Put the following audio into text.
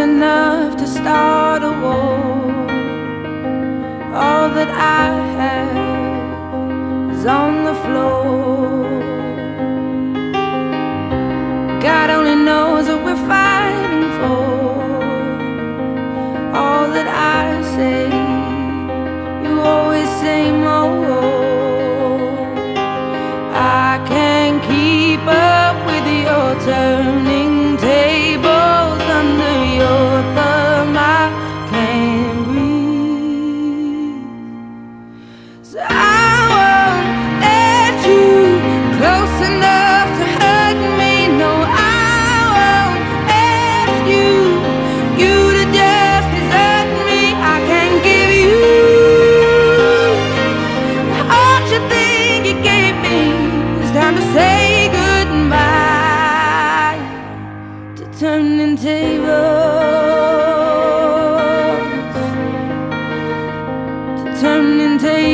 enough to start a war. All that I have is on the floor. God only knows what we're fighting for. All that I say, you always say more. I can't keep up with your turning tables under your thumb. I can't breathe, so I won't let you close enough to hurt me. No, I won't ask you to just desert me. I can't give you the heart you think you gave me. It's time to say goodbye to turning tables, to turning tables.